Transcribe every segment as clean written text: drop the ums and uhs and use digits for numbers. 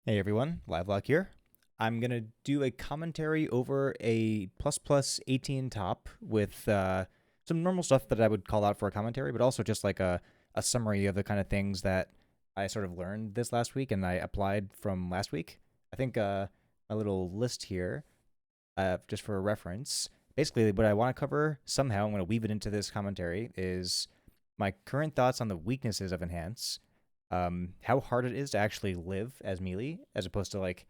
Hey everyone, Livelock here. I'm gonna do a commentary over a plus plus 18 top with some normal stuff that I would call out for a commentary, but also just like a summary of the kind of things that I sort of learned this last week and I applied from last week. I think my little list here, just for a reference, basically what I want to cover somehow, I'm gonna weave it into this commentary, is my current thoughts on the weaknesses of Enhance, how hard it is to actually live as melee as opposed to like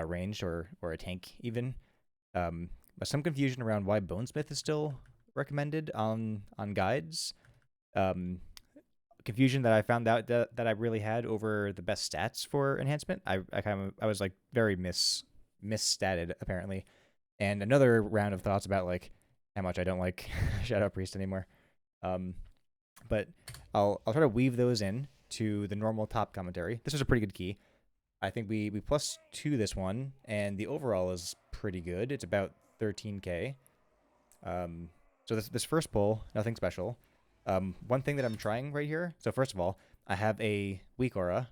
ranged or a tank even. Some confusion around why Bonesmith is still recommended on guides. Um, Confusion that I found out that I really had over the best stats for enhancement. I was like very misstatted apparently, and another round of thoughts about like how much I don't like Shadow Priest anymore. Um, but I'll try to weave those in to the normal top commentary. This was a pretty good key. I think we plus two this one, and the overall is pretty good. It's about 13k. Um, so this first pull, nothing special. One thing that I'm trying right here. So first of all, I have a weak aura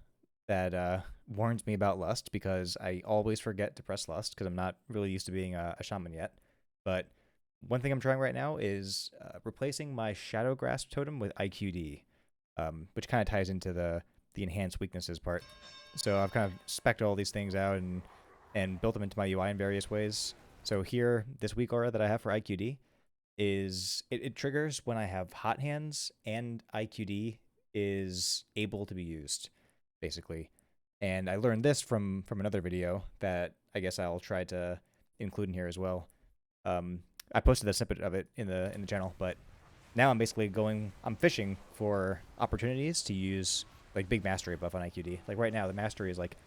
that warns me about lust because I always forget to press lust because I'm not really used to being a shaman yet. But one thing I'm trying right now is replacing my Shadow Grasp totem with IQD, which kind of ties into the enhanced weaknesses part. So I've kind of spec'd all these things out and built them into my UI in various ways. So here, this weak aura that I have for IQD is it triggers when I have hot hands and IQD is able to be used, basically. And I learned this from another video that I guess I'll try to include in here as well. Um, I posted a snippet of it in the channel, but now I'm fishing for opportunities to use like big mastery buff on IQD. Like right now, the mastery is like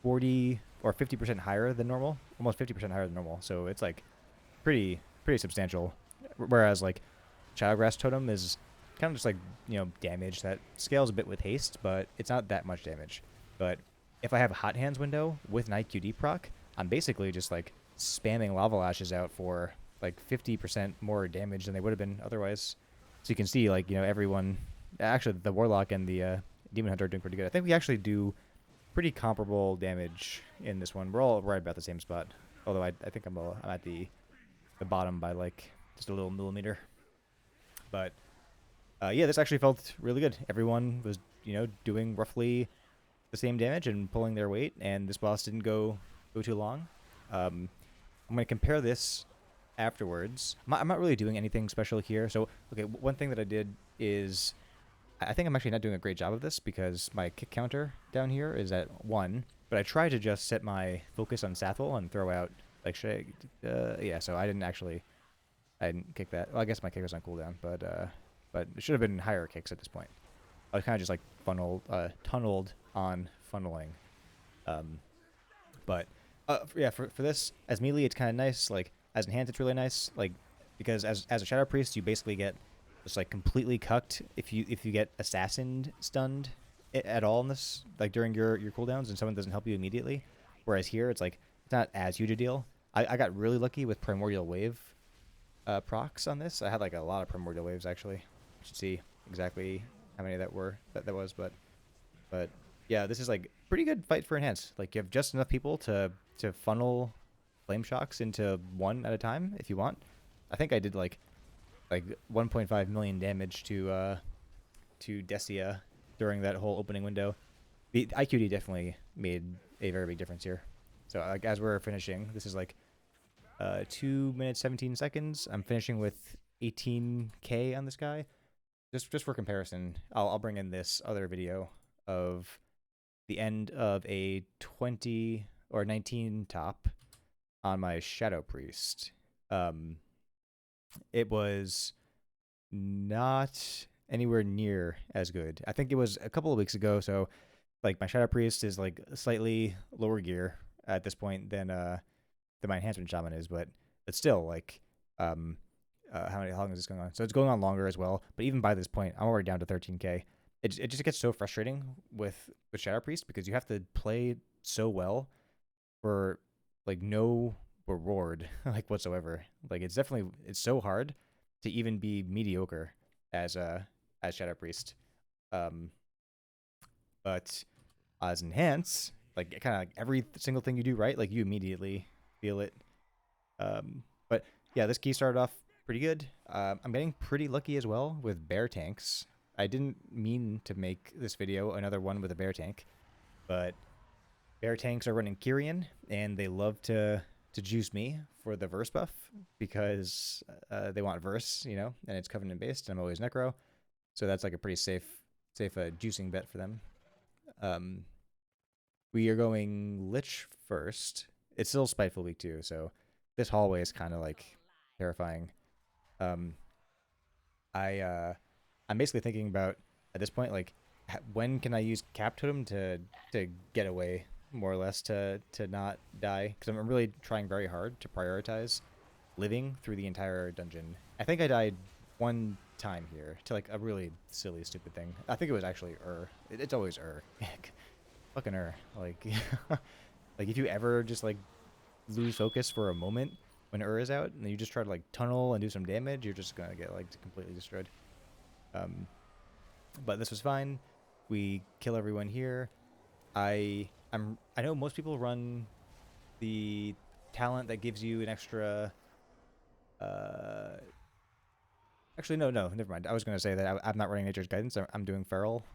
40 or 50% higher than normal, almost 50% higher than normal. So it's like pretty substantial. Whereas like Shadowgrass Totem is kind of just like damage that scales a bit with haste, but it's not that much damage. But if I have a hot hands window with an IQD proc, I'm basically just like spamming lava lashes out for like 50% more damage than they would have been otherwise. So you can see like everyone, actually the warlock and the demon hunter are doing pretty good. I think we actually do pretty comparable damage in this one. We're all right about the same spot. Although I think I'm at the bottom by like just a little millimeter. But yeah, this actually felt really good. Everyone was doing roughly the same damage and pulling their weight, and this boss didn't go too long. I'm gonna compare this afterwards. I'm not really doing anything special here. So okay, one thing that I did is I think I'm actually not doing a great job of this because my kick counter down here is at 1, but I tried to just set my focus on Sathel and throw out like yeah, so I didn't kick that. Well, I guess my kick was on cooldown, but it should have been higher kicks at this point. I was kind of just like tunneled on funneling. Um, but yeah, for this as melee, it's kind of nice. Like as enhanced, it's really nice. Like because as a shadow priest, you basically get just like completely cucked if you get assassin stunned at all in this, like during your cooldowns and someone doesn't help you immediately. Whereas here, it's like it's not as huge a deal. I got really lucky with primordial wave procs on this. I had like a lot of primordial waves actually. You should see exactly how many that was, but yeah, this is like pretty good fight for enhance. Like you have just enough people to funnel flame shocks into one at a time if you want. I think I did like 1.5 million damage to Decia during that whole opening window. The IQD definitely made a very big difference here. So like as we're finishing, this is like 2 minutes 17 seconds. I'm finishing with 18k on this guy. Just for comparison, I'll bring in this other video of the end of a 20 or 19 top on my Shadow Priest. Um, it was not anywhere near as good. I think it was a couple of weeks ago. So like my Shadow Priest is like slightly lower gear at this point than my enhancement shaman is, but still like um how long is this going on? So it's going on longer as well. But even by this point, I'm already down to 13k. It just gets so frustrating with Shadow Priest because you have to play so well for like no reward like whatsoever. Like it's so hard to even be mediocre as as Shadow Priest. Um, but as enhance, like kind of like every single thing you do right, like you immediately feel it. But yeah, this key started off pretty good. I'm getting pretty lucky as well with bear tanks. I didn't mean to make this video another one with a bear tank, but bear tanks are running Kyrian, and they love to juice me for the verse buff because they want verse, you know, and it's Covenant based, and I'm always Necro, so that's like a pretty safe juicing bet for them. Um, we are going Lich first. It's still Spiteful Week too, so this hallway is kind of like terrifying. Um, I'm basically thinking about at this point like when can I use Cap Totem to get away more or less to not die because I'm really trying very hard to prioritize living through the entire dungeon. I think I died one time here to like a really silly stupid thing. I think it was actually It's always fucking like like if you ever just like lose focus for a moment when is out and you just try to like tunnel and do some damage, you're just gonna get like completely destroyed. um but this was fine. We kill everyone here. I know most people run the talent that gives you an extra uh actually no, never mind. I was going to say that I'm not running Nature's Guidance. I'm doing Feral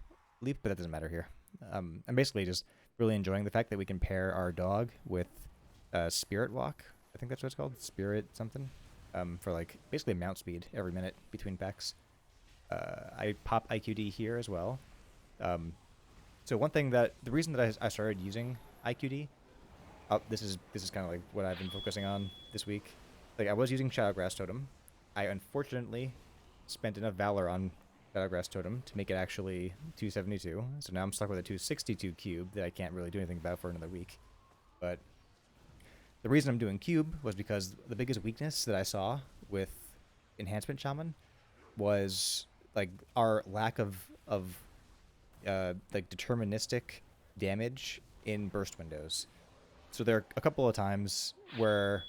Leap, but that doesn't matter here. I'm basically just really enjoying the fact that we can pair our dog with Spirit Walk. I think that's what it's called, Spirit something. For like basically mount speed every minute between packs. I pop IQD here as well. So one thing that the reason that I started using IQD, this is kind of like what I've been focusing on this week. Like I was using Shadowgrass Totem. I unfortunately spent enough Valor on Shadowgrass Totem to make it actually 272. So now I'm stuck with a 262 cube that I can't really do anything about for another week. But the reason I'm doing cube was because the biggest weakness that I saw with Enhancement Shaman was like our lack of like deterministic damage in burst windows. So there are a couple of times where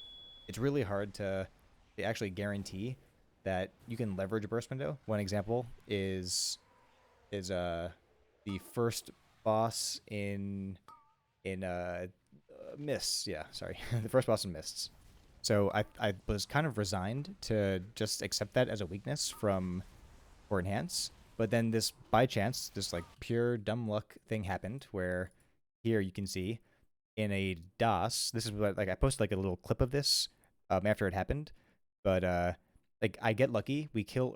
it's really hard to actually guarantee that you can leverage a burst window. One example is the first boss in Mists. Yeah, sorry, the first boss in Mists. So I was kind of resigned to just accept that as a weakness from or enhance. But then this by chance, this like pure dumb luck thing happened where here you can see in a DOS. This is what like I posted like a little clip of this after it happened. But like I get lucky, we kill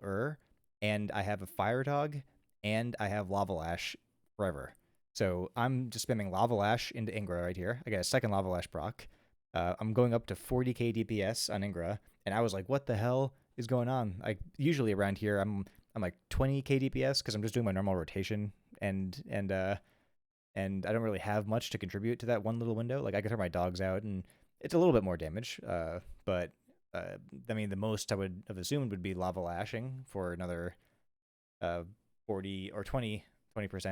and I have a fire dog and I have lava lash forever. So I'm just spamming lava lash into Ingra right here. I got a second lava lash proc. I'm going up to 40k DPS on Ingra, and I was like, what the hell is going on? Like usually around here, I'm like 20k DPS because I'm just doing my normal rotation and I don't really have much to contribute to that one little window. Like I could throw my dogs out and it's a little bit more damage, but I mean the most I would have assumed would be lava lashing for another uh 40 or 20%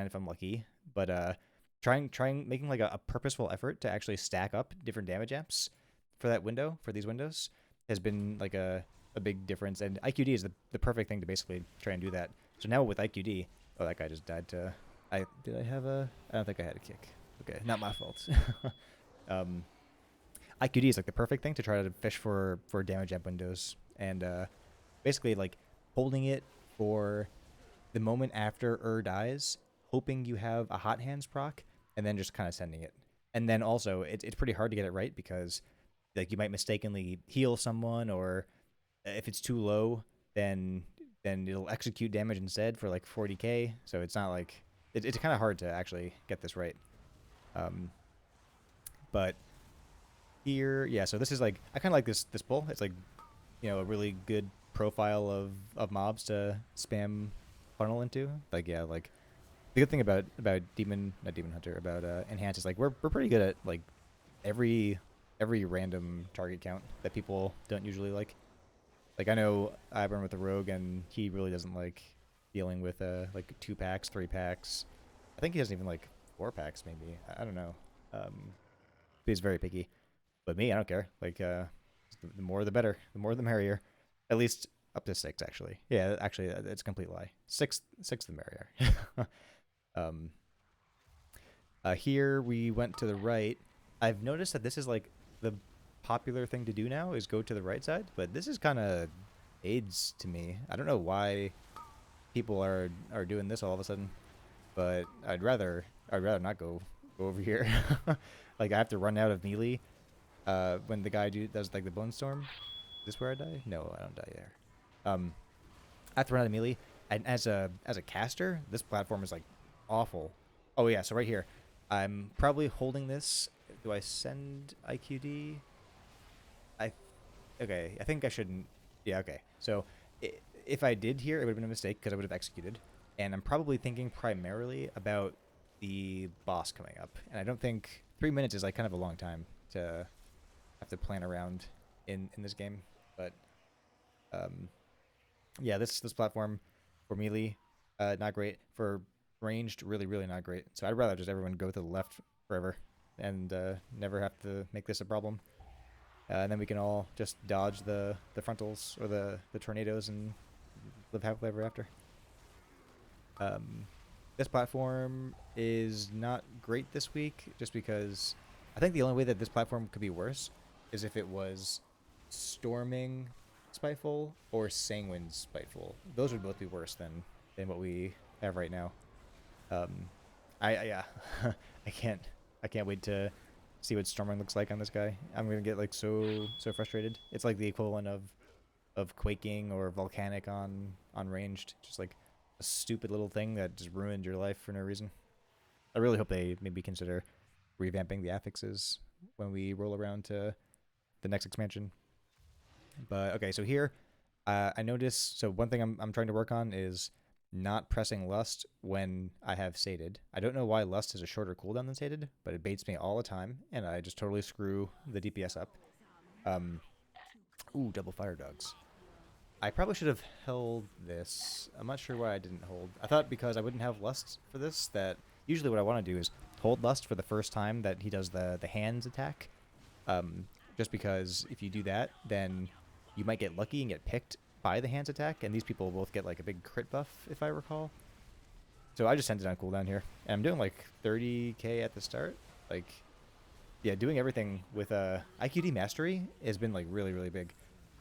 if I'm lucky. But trying making like a purposeful effort to actually stack up different damage amps for that window for these windows has been like a big difference. And IQD is the perfect thing to basically try and do that. So now with IQD, oh that guy just died to did I have a I don't think I had a kick. Okay, not my fault. um IQD is like the perfect thing to try to fish for damage amp windows and basically like holding it for the moment after dies, hoping you have a hot hands proc, and then just kind of sending it. And then also it's pretty hard to get it right because like you might mistakenly heal someone, or if it's too low, then it'll execute damage instead for like 40k. So it's not like it's kind of hard to actually get this right. Um, but here, yeah. So this is like I kind of like this pull. It's like a really good profile of mobs to spam funnel into. Like yeah, like the good thing about not demon hunter about enhance is like we're pretty good at like every random target count that people don't usually like. Like I know I run with a rogue and he really doesn't like dealing with like 2 packs, 3 packs. I think he doesn't even like 4 packs maybe. I don't know. He's very picky. But me, I don't care. Like the more the better. The more the merrier. At least up to 6 actually. Yeah, actually it's a complete lie. Six the merrier. um Here we went to the right. I've noticed that this is like the popular thing to do now is go to the right side, but this is kind of AIDS to me. I don't know why people are doing this all of a sudden, but I'd rather not go over here. Like I have to run out of melee when the guy does like the bone storm. Is this where I die? No, I don't die there. Um, I have to run out of melee, and as a caster, this platform is like awful. Oh yeah, so right here, I'm probably holding this. Do I send IQD? I okay. I think I shouldn't. Yeah, okay. So if I did here, it would have been a mistake because I would have executed. And I'm probably thinking primarily about the boss coming up. And I don't think 3 minutes is like kind of a long time to have to plan around in this game. But um, yeah, this platform for melee, not great. For ranged, really really not great. So I'd rather just everyone go to the left forever and never have to make this a problem. And then we can all just dodge the frontals or the tornadoes and live happily ever after. Um, this platform is not great this week, just because I think the only way that this platform could be worse is if it was Storming Spiteful or Sanguine Spiteful. Those would both be worse than what we have right now. Um, I yeah, I can't I can't wait to see what storming looks like on this guy. I'm gonna get like so frustrated. It's like the equivalent of quaking or volcanic on ranged. Just like a stupid little thing that just ruined your life for no reason. I really hope they maybe consider revamping the affixes when we roll around to the next expansion. But okay, so here I noticed. So one thing I'm trying to work on is not pressing lust when I have sated. I don't know why lust has a shorter cooldown than sated, but it baits me all the time, and I just totally screw the DPS up. Um, ooh, double fire dogs. I probably should have held this. I'm not sure why I didn't hold. I thought because I wouldn't have lust for this, that usually what I want to do is hold lust for the first time that he does the hands attack. Um, just because if you do that, then you might get lucky and get picked by the hands attack, and these people both get like a big crit buff, if I recall. So I just sent it on cooldown here, and I'm doing like 30k at the start. Like, yeah, doing everything with IQD mastery has been like really really big.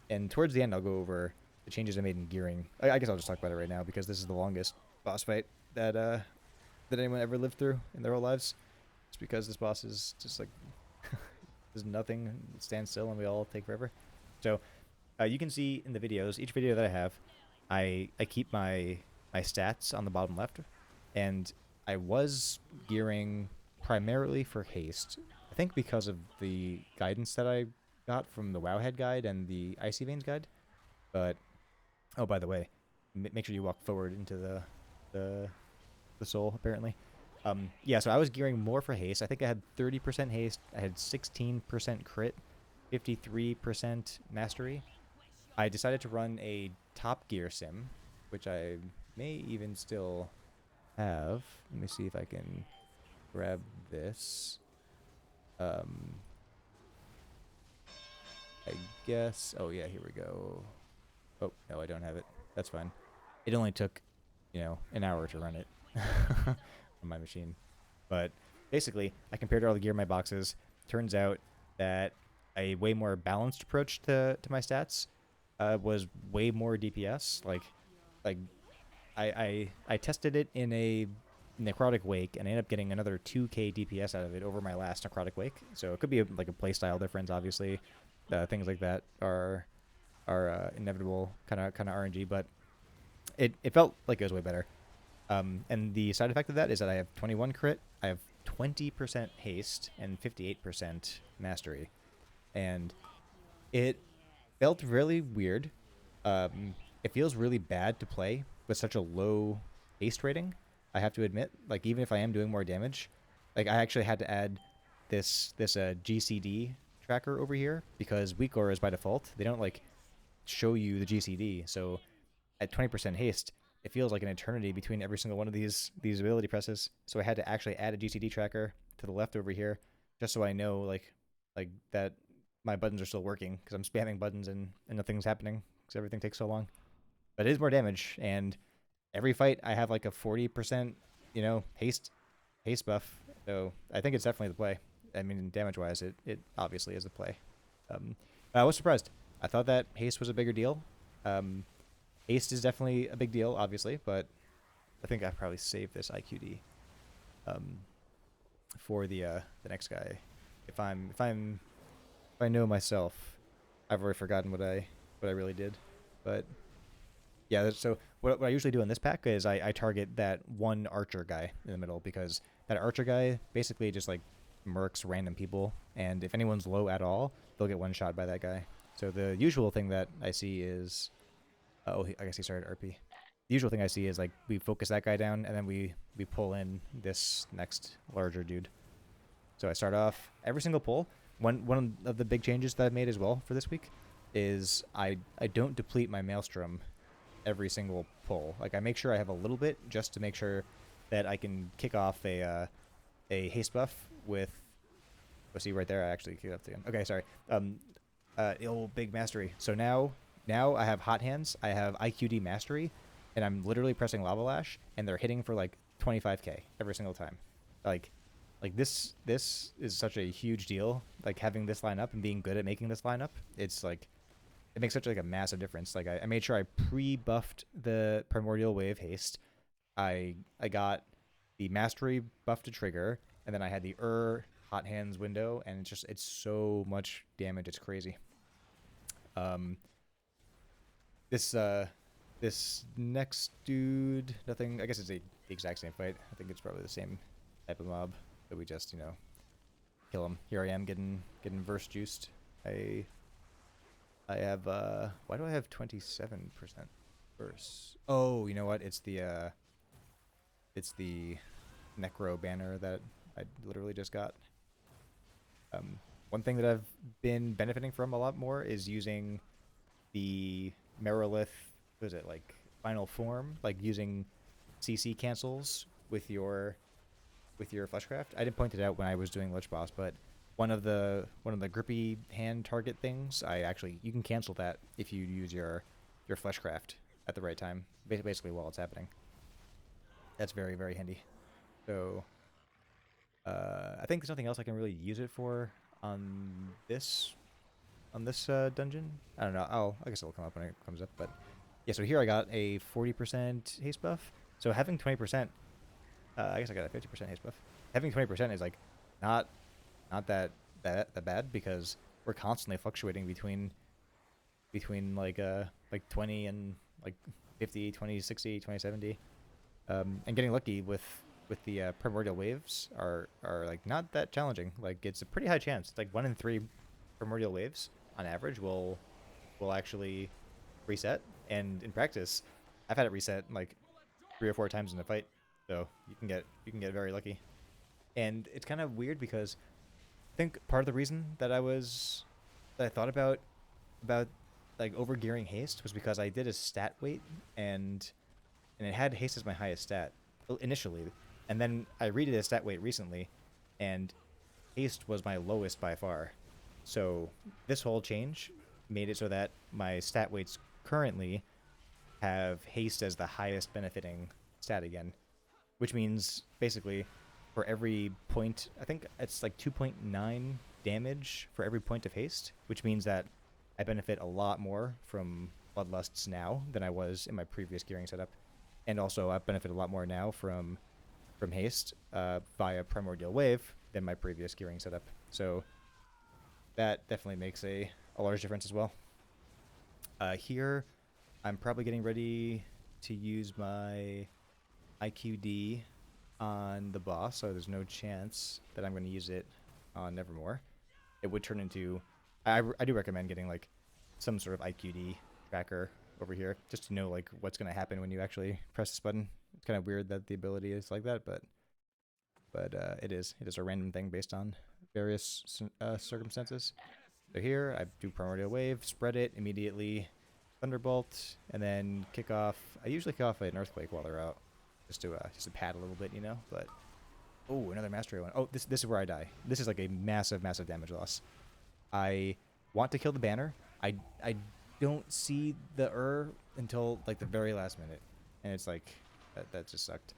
And towards the end, I'll go over the changes I made in gearing. I guess I'll just talk about it right now because this is the longest boss fight that anyone ever lived through in their whole lives. It's because this boss is just like there's nothing, stands still, and we all take forever. So you can see in the videos, each video that I have, I keep my stats on the bottom left, and I was gearing primarily for haste. I think because of the guidance that I got from the Wowhead guide and the Icy Veins guide. But oh, by the way, make sure you walk forward into the the soul apparently. Yeah, so I was gearing more for haste. I think I had 30% haste. I had 16% crit, 53% mastery. I decided to run a top gear sim, which I may even still have. Let me see if I can grab this. Um, I guess. Oh yeah, here we go. Oh no, I don't have it. That's fine. It only took, an hour to run it on my machine. But basically, I compared all the gear in my boxes. Turns out that a way more balanced approach to my stats was way more DPS. Like I tested it in a necrotic wake and I ended up getting another 2k DPS out of it over my last necrotic wake. So it could be like a playstyle difference, obviously. Things like that are inevitable, kind of RNG, but it felt like it was way better. And the side effect of that is that I have 21 crit, I have 20% haste, and 58% mastery, and it felt really weird. It feels really bad to play with such a low haste rating. I have to admit, like even if I am doing more damage, like I actually had to add this GCD tracker over here because weak auras by default they don't like show you the GCD. So at 20% haste, it feels like an eternity between every single one of these ability presses. So I had to actually add a GCD tracker to the left over here just so I know like that my buttons are still working because I'm spamming buttons and nothing's happening because everything takes so long. But it is more damage, and every fight I have like a 40% haste buff, So I think it's definitely the play. I mean, damage-wise, it obviously is the play. Um, I was surprised. I thought that haste was a bigger deal. Um, haste is definitely a big deal, obviously, but I think I probably saved this IQD um, for the next guy. If I know myself, I've already forgotten what I really did. But yeah, so what I usually do in this pack is I target that one archer guy in the middle because that archer guy basically just like murks random people, and if anyone's low at all, they'll get one shot by that guy. So the usual thing that I see is, I guess he started RP. The usual thing I see is like we focus that guy down, and then we pull in this next larger dude. So I start off every single pull. One of the big changes that I've made as well for this week is I don't deplete my maelstrom every single pull. Like I make sure I have a little bit just to make sure that I can kick off a haste buff with. Oh, see right there, I actually kicked up again. Okay, sorry. Old big mastery. So now I have hot hands. I have IQD mastery, and I'm literally pressing lava lash, and they're hitting for like 25k every single time. Like like this is such a huge deal. Like having this line up and being good at making this line up, it's like it makes such like a massive difference. Like I made sure I pre-buffed the primordial wave haste. I got the mastery buff to trigger, and then I had the hot hands window, and it's so much damage. It's crazy. Um, this this next dude, nothing. I guess it's the exact same fight. I think it's probably the same type of mob that we just kill him. Here I am getting verse juiced. I have why do I have 27% verse? Oh, you know what? It's the necro banner that I literally just got. One thing that I've been benefiting from a lot more is using the Merilith, what is it, like final form, like using CC cancels with your fleshcraft. I didn't point it out when I was doing Lich Boss, but one of the grippy hand target things, you can cancel that if you use your fleshcraft at the right time, basically while it's happening. That's very very handy. So I think there's nothing else I can really use it for on this dungeon. I don't know. I guess it'll come up when it comes up. But yeah, so here I got a 40% haste buff. So having 20%, I guess I got a 50% haste buff. Having 20% is like not that bad because we're constantly fluctuating between like 20 and like 50, 20, 60, 20, 70. And getting lucky with the primordial waves are like not that challenging. Like it's a pretty high chance. It's like 1 in 3 primordial waves on average will actually reset. And in practice, I've had it reset like 3 or 4 times in a fight. So you can get very lucky. And it's kind of weird because I think part of the reason that I thought about like over gearing haste was because I did a stat weight and it had haste as my highest stat initially, and then I redid a stat weight recently, and haste was my lowest by far. So this whole change made it so that my stat weights currently have haste as the highest benefiting stat again, which means basically for every point, I think it's like 2.9 damage for every point of haste, which means that I benefit a lot more from Bloodlusts now than I was in my previous gearing setup. And also I benefit a lot more now from haste via Primordial Wave than my previous gearing setup. So that definitely makes a large difference as well. Here, I'm probably getting ready to use my IQD on the boss, so there's no chance that I'm going to use it on Nevermore. It would turn into... I do recommend getting like some sort of IQD tracker over here, just to know like what's going to happen when you actually press this button. It's kind of weird that the ability is like that, but it is a random thing based on various circumstances. So here I do Primordial Wave, spread it immediately, Thunderbolt, and then kick off. I usually kick off an Earthquake while they're out, just to pad a little bit, you know. But oh, another Mastery one. Oh, this is where I die. This is like a massive damage loss. I want to kill the banner. I don't see the until like the very last minute, and it's like that just sucked.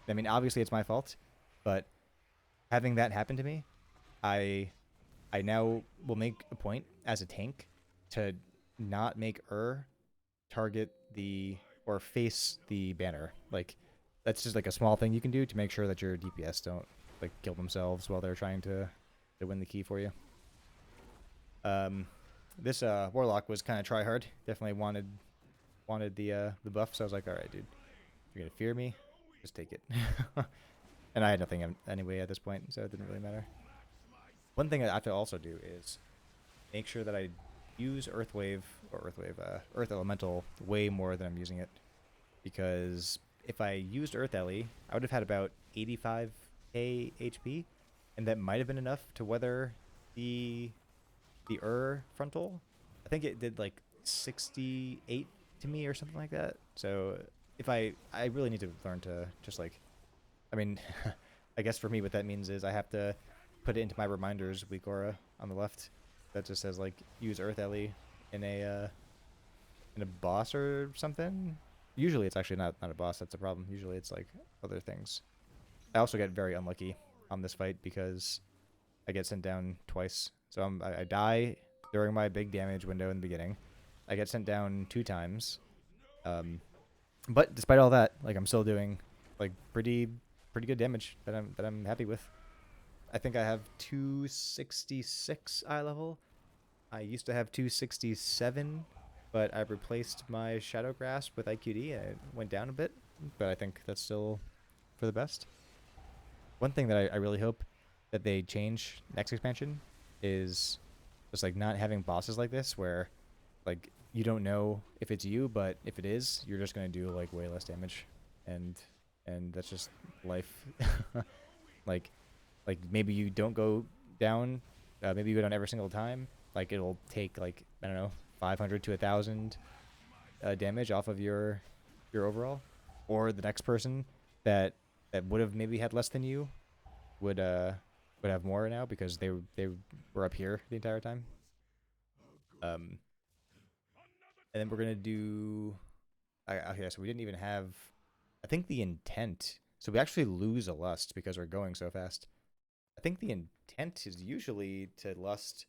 I mean, obviously it's my fault, but having that happen to me, I I now will make a point as a tank to not make target the or face the banner. Like that's just like a small thing you can do to make sure that your DPS don't like kill themselves while they're trying to win the key for you. Um, this warlock was kind of try hard. Definitely wanted the buff, so I was like, all right, dude, you're gonna fear me, just take it. And I had nothing anyway at this point, so it didn't really matter. One thing I have to also do is make sure that I use Earth Elemental way more than I'm using it, because if I used Earth Ellie, I would have had about 85k HP, and that might have been enough to weather the frontal. I think it did like 68 to me or something like that. So if I really need to learn to just like, I mean, I guess for me what that means is I have to put it into my reminders weak aura on the left that just says like use Earth Ellie in a boss or something. Usually it's actually not a boss that's a problem. Usually it's like other things. I also get very unlucky on this fight because I get sent down twice. So I die during my big damage window in the beginning. I get sent down 2 times. But despite all that, like I'm still doing like pretty good damage that I'm happy with. I think I have 266 eye level. I used to have 267, but I replaced my Shadow Grasp with IQD and it went down a bit, but I think that's still for the best. One thing that I really hope that they change next expansion is just like not having bosses like this where like you don't know if it's you, but if it is, you're just gonna do like way less damage, and that's just life. like maybe you don't go down, maybe you go down every single time. Like it'll take like I don't know 500 to 1,000 damage off of your overall, or the next person that would have maybe had less than you would would have more now because they were up here the entire time. Um, and then we're gonna do. Okay, so we didn't even have. I think the intent. So we actually lose a lust because we're going so fast. I think the intent is usually to lust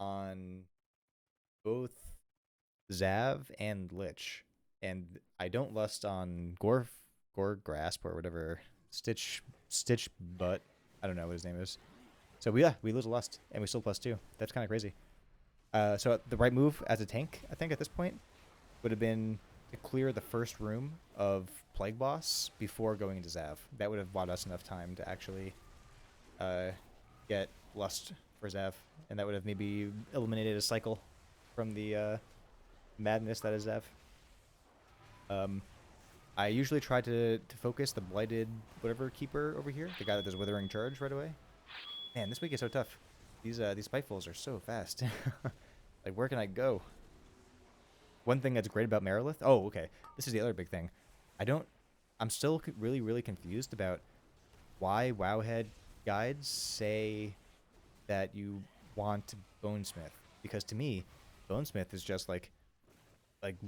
on both Zav and Lich, and I don't lust on Gore Grasp or whatever Stitch Butt. I don't know what his name is. So we lose a lust and we still +2. That's kind of crazy. So the right move as a tank, I think at this point, would have been to clear the first room of Plague Boss before going into Zav. That would have bought us enough time to actually get Lust for Zav, and that would have maybe eliminated a cycle from the madness that is Zav. I usually try to focus the Blighted whatever keeper over here, the guy that does Withering Charge right away. Man, this week is so tough. These Spitefuls are so fast. Like, where can I go? One thing that's great about Marilith. Oh, okay. This is the other big thing. I'm still really confused about why Wowhead guides say that you want Bonesmith, because to me, Bonesmith is just like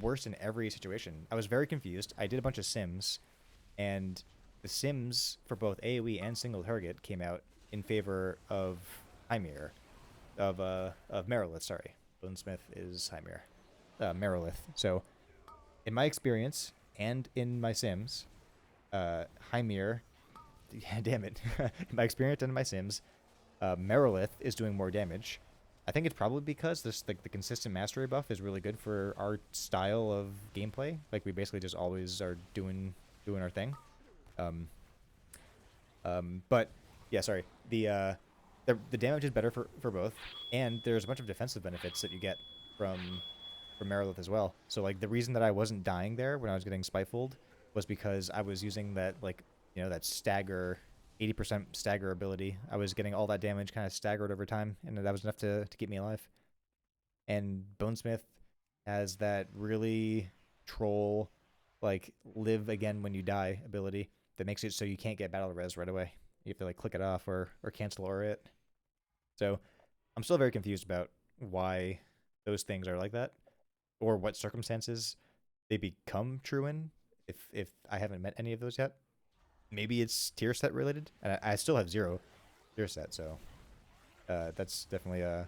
worse in every situation. I was very confused. I did a bunch of sims, and the sims for both AoE and single target came out in favor of Hymir, of Marilith. Sorry, Bonesmith is Hymir, Marilith. So, in my experience and in my sims, Hymir, damn it, in my experience and in my sims, Marilith is doing more damage. I think it's probably because this like the consistent mastery buff is really good for our style of gameplay. Like we basically just always are doing our thing. But yeah, sorry. The damage is better for both, and there's a bunch of defensive benefits that you get from Marilith as well. So like the reason that I wasn't dying there when I was getting spitefuled was because I was using that like that stagger 80% stagger ability. I was getting all that damage kind of staggered over time, and that was enough to keep me alive. And Bonesmith has that really troll, like, live again when you die ability that makes it so you can't get battle res right away. You have to, like, click it off or cancel or it. So I'm still very confused about why those things are like that, or what circumstances they become true in, if I haven't met any of those yet. Maybe it's tier set related, and I still have 0. your set, so that's definitely a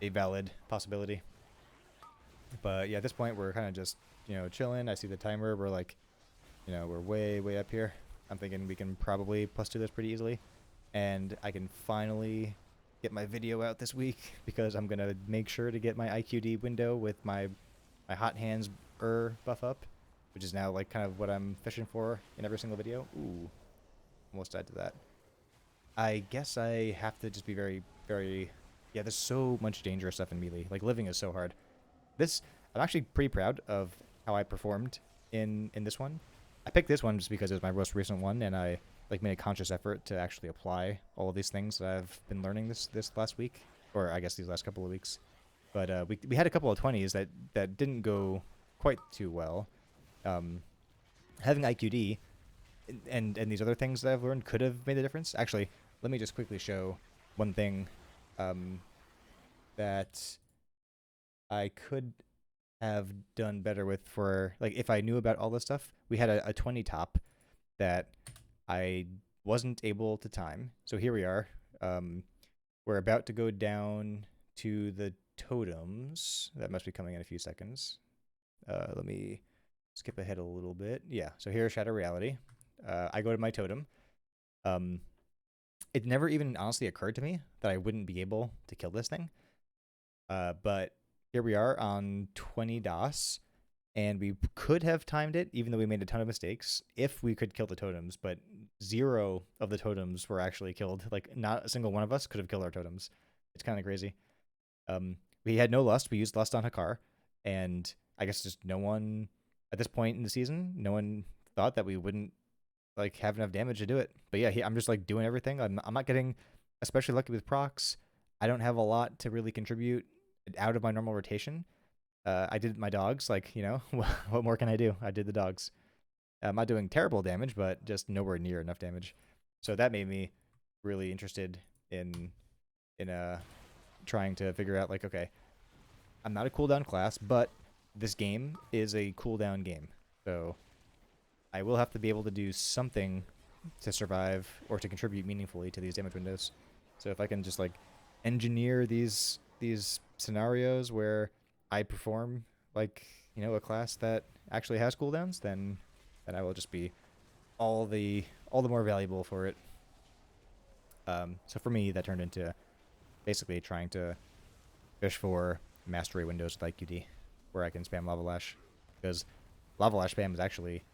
valid possibility. But yeah, at this point we're kind of just chilling. I see the timer. We're like, we're way up here. I'm thinking we can probably plus 2 this pretty easily, and I can finally get my video out this week because I'm gonna make sure to get my IQD window with my hot hands buff up, which is now like kind of what I'm fishing for in every single video. Ooh, almost died to that. I guess I have to just be very. Yeah, there's so much dangerous stuff in melee. Like living is so hard. I'm actually pretty proud of how I performed in this one. I picked this one just because it was my most recent one, and I like made a conscious effort to actually apply all of these things that I've been learning this last week, or I guess these last couple of weeks. But we had a couple of 20s that didn't go quite too well. Having IQD and these other things that I've learned could have made a difference. Actually, let me just quickly show one thing that I could have done better with for like if I knew about all this stuff. We had a 20 top that I wasn't able to time. So here we are. We're about to go down to the totems. That must be coming in a few seconds. Let me skip ahead a little bit. Yeah, so here's Shadow Reality. I go to my totem. It never even honestly occurred to me that I wouldn't be able to kill this thing. But here we are on 20 DOS, and we could have timed it, even though we made a ton of mistakes, if we could kill the totems, but 0 of the totems were actually killed. Like, not a single one of us could have killed our totems. It's kind of crazy. We had no lust. We used lust on Hakar, and I guess just no one, at this point in the season, no one thought that we wouldn't, like, have enough damage to do it. But yeah, I'm just, like, doing everything. I'm not getting especially lucky with procs. I don't have a lot to really contribute out of my normal rotation. I did my dogs, like, what more can I do? I did the dogs. I'm not doing terrible damage, but just nowhere near enough damage. So that made me really interested in trying to figure out, like, okay, I'm not a cooldown class, but this game is a cooldown game. So I will have to be able to do something to survive or to contribute meaningfully to these damage windows. So if I can just, like, engineer these scenarios where I perform like a class that actually has cooldowns, then I will just be all the more valuable for it. So for me, that turned into basically trying to fish for mastery windows with IQD, where I can spam Lava Lash, because Lava Lash spam is actually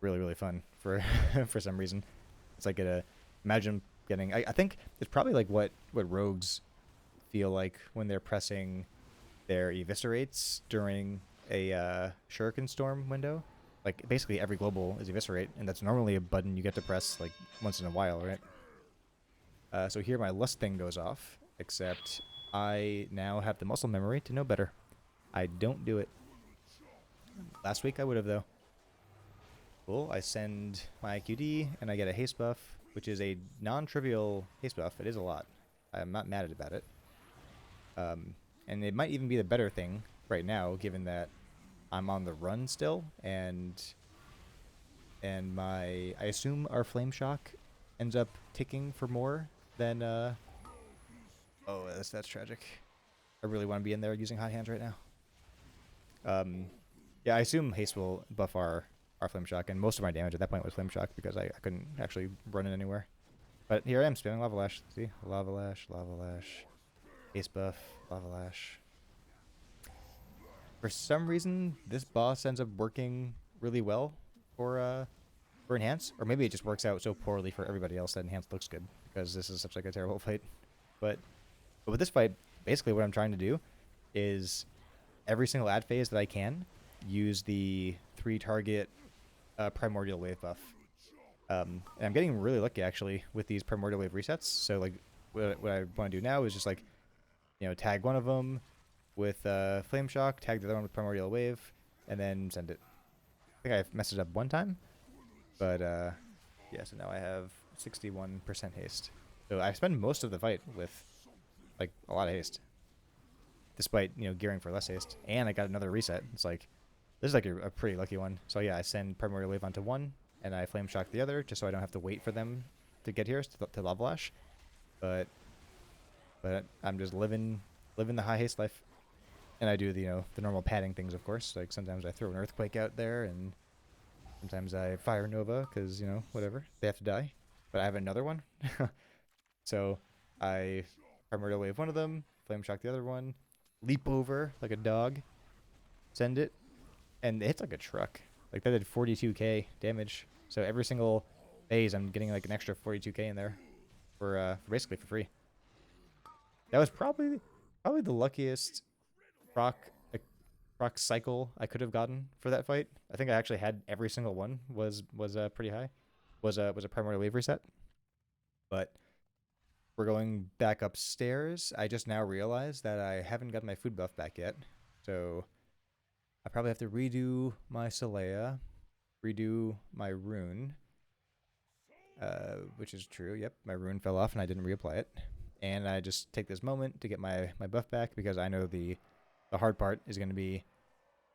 really fun for for some reason. It's like imagine getting. I think it's probably like what rogues feel like when they're pressing their eviscerates during a Shuriken Storm window. Like, basically every global is eviscerate, and that's normally a button you get to press, like, once in a while, right? So here my lust thing goes off, except I now have the muscle memory to know better. I don't do it. Last week I would have, though. Cool, I send my IQD, and I get a haste buff, which is a non-trivial haste buff. It is a lot. I'm not mad about it. And it might even be the better thing right now, given that I'm on the run still, and I assume our flame shock ends up ticking for more than oh, that's tragic. I really want to be in there using hot hands right now. Yeah, I assume haste will buff our flame shock, and most of my damage at that point was flame shock because I couldn't actually run it anywhere. But here I am spamming Lava Lash. See, Lava Lash, haste buff, Lava Lash. For some reason, this boss ends up working really well for Enhance, or maybe it just works out so poorly for everybody else that Enhance looks good because this is such like a terrible fight. But with this fight, basically what I'm trying to do is every single ad phase that I can use the 3-target Primordial Wave buff. And I'm getting really lucky actually with these Primordial Wave resets. So like what I want to do now is just like tag one of them with Flame Shock, tag the other one with Primordial Wave, and then send it. I think I messed it up one time, but yeah, so now I have 61% haste. So I spend most of the fight with like a lot of haste, despite gearing for less haste, and I got another reset. It's like this is like a pretty lucky one. So yeah, I send Primordial Wave onto one, and I Flame Shock the other, just so I don't have to wait for them to get here to Lava Lash, but I'm just living the high haste life, and I do the the normal padding things, of course. Like sometimes I throw an earthquake out there, and sometimes I fire Nova because whatever, they have to die. But I have another one, so I primordial wave one of them, flame shock the other one, leap over like a dog, send it, and it hits like a truck. Like that did 42k damage. So every single phase, I'm getting like an extra 42k in there for basically for free. That was probably the luckiest proc like, proc cycle I could have gotten for that fight. I think I actually had every single one was pretty high. Was a primary wave reset. But we're going back upstairs. I just now realized that I haven't got my food buff back yet. So I probably have to redo my Solea, redo my rune, which is true. Yep, my rune fell off and I didn't reapply it. And I just take this moment to get my buff back because I know the hard part is going to be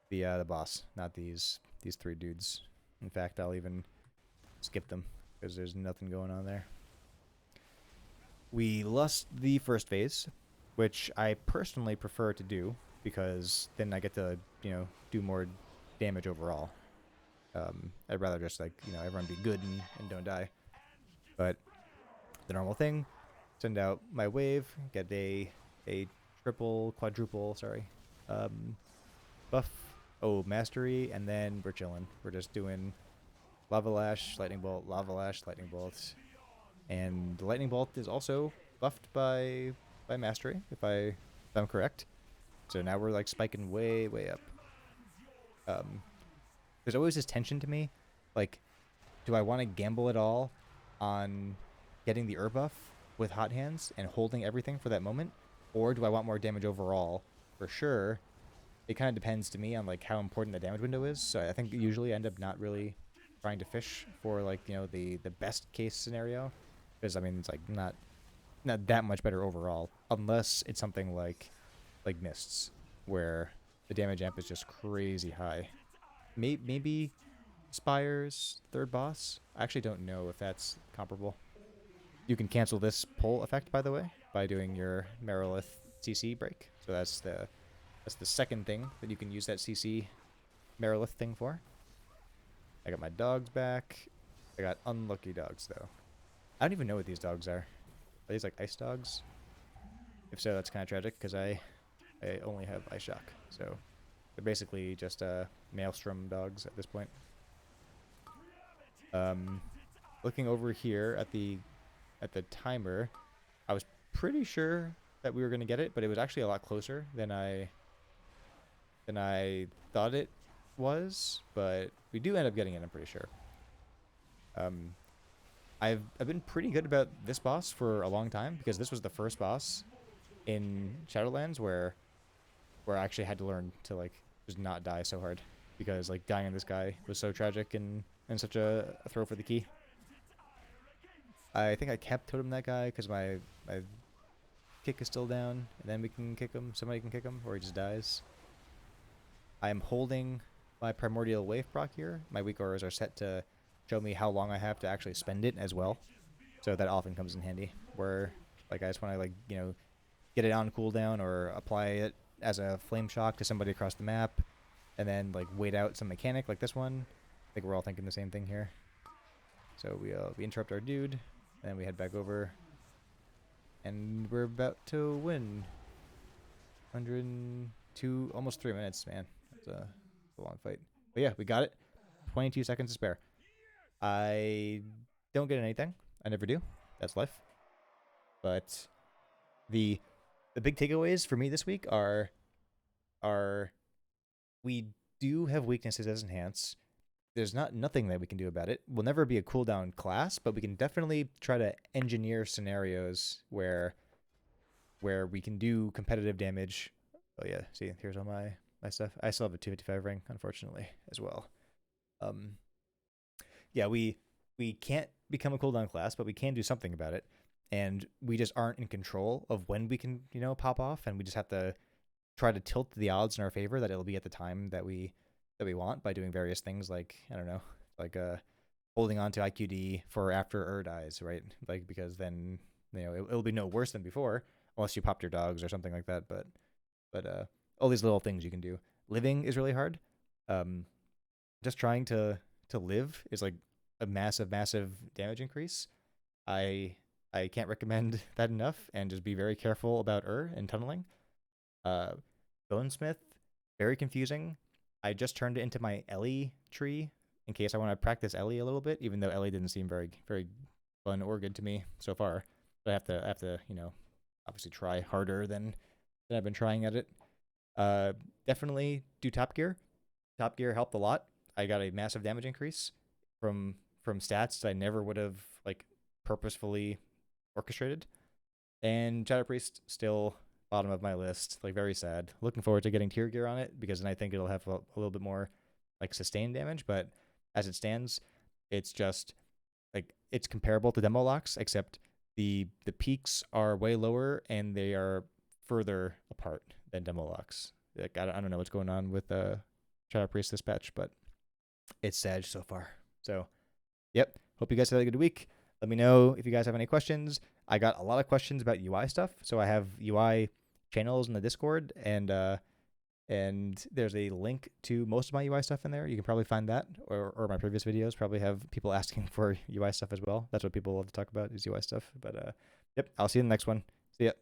the boss, not these three dudes. In fact, I'll even skip them because there's nothing going on there. We lost the first phase, which I personally prefer to do because then I get to do more damage overall. I'd rather just everyone be good and don't die. But the normal thing, send out my wave, get a triple, quadruple, sorry, buff, mastery, and then we're chilling. We're just doing lava lash, lightning bolt, bolts, and the lightning bolt is also buffed by mastery, if I'm correct. So now we're like spiking way up. There's always this tension to me, like, do I want to gamble it all on getting the buff with hot hands and holding everything for that moment, or do I want more damage overall? For sure, it kind of depends to me on like how important the damage window is. So I think usually I end up not really trying to fish for like the best case scenario, because I mean it's like not that much better overall, unless it's something like mists, where the damage amp is just crazy high. Maybe Spire's third boss. I actually don't know if that's comparable. You can cancel this pull effect, by the way, by doing your Merilith CC break. So that's the second thing that you can use that CC Merilith thing for. I got my dogs back. I got unlucky dogs, though. I don't even know what these dogs are. Are these like ice dogs? If so, that's kind of tragic because I only have Ice Shock. So they're basically just Maelstrom dogs at this point. Looking over here at the timer, I was pretty sure that we were gonna get it, but it was actually a lot closer than I thought it was. But we do end up getting it, I'm pretty sure. I've been pretty good about this boss for a long time because this was the first boss in Shadowlands where I actually had to learn to like just not die so hard, because like dying on this guy was so tragic and such a throw for the key. I think I kept totem that guy because my kick is still down, and then we can kick him. Somebody can kick him, or he just dies. I am holding my primordial wave proc here. My weak auras are set to show me how long I have to actually spend it as well, so that often comes in handy. Where like I just want to like get it on cooldown or apply it as a flame shock to somebody across the map, and then like wait out some mechanic like this one. I think we're all thinking the same thing here. So we interrupt our dude, and then we head back over, and we're about to win. 102, almost 3 minutes, man. That's a long fight. But yeah, we got it. 22 seconds to spare. I don't get anything. I never do. That's life. But the big takeaways for me this week are we do have weaknesses as enhance. There's nothing that we can do about it. We'll never be a cooldown class, but we can definitely try to engineer scenarios where we can do competitive damage. Oh yeah, see, here's all my stuff. I still have a 255 ring, unfortunately, as well. Yeah, we can't become a cooldown class, but we can do something about it. And we just aren't in control of when we can, pop off, and we just have to try to tilt the odds in our favor that it'll be at the time that we want by doing various things like, I don't know, like holding on to IQD for after dies, right? Like because then it'll be no worse than before, unless you popped your dogs or something like that. But all these little things you can do. Living is really hard. Um, just trying to live is like a massive damage increase. I I can't recommend that enough, and just be very careful about and tunneling. Uh, Bonesmith, very confusing. I just turned it into my Ellie tree in case I want to practice Ellie a little bit, even though Ellie didn't seem very fun or good to me so far. But I have to obviously try harder than I've been trying at it. Definitely do Top Gear. Top Gear helped a lot. I got a massive damage increase from stats that I never would have like purposefully orchestrated. And Shadow Priest still bottom of my list. Like very sad. Looking forward to getting Tier Gear on it because then I think it'll have a little bit more like sustained damage. But as it stands, it's just like it's comparable to Demo Locks, except the peaks are way lower and they are further apart than Demo Locks. Like I don't know what's going on with Shadow Priest this patch, but it's sad so far. So yep. Hope you guys have a good week. Let me know if you guys have any questions. I got a lot of questions about UI stuff. So I have UI channels in the Discord, and there's a link to most of my UI stuff in there. You can probably find that, or my previous videos probably have people asking for UI stuff as well. That's what people love to talk about is UI stuff. But yep, I'll see you in the next one. See ya.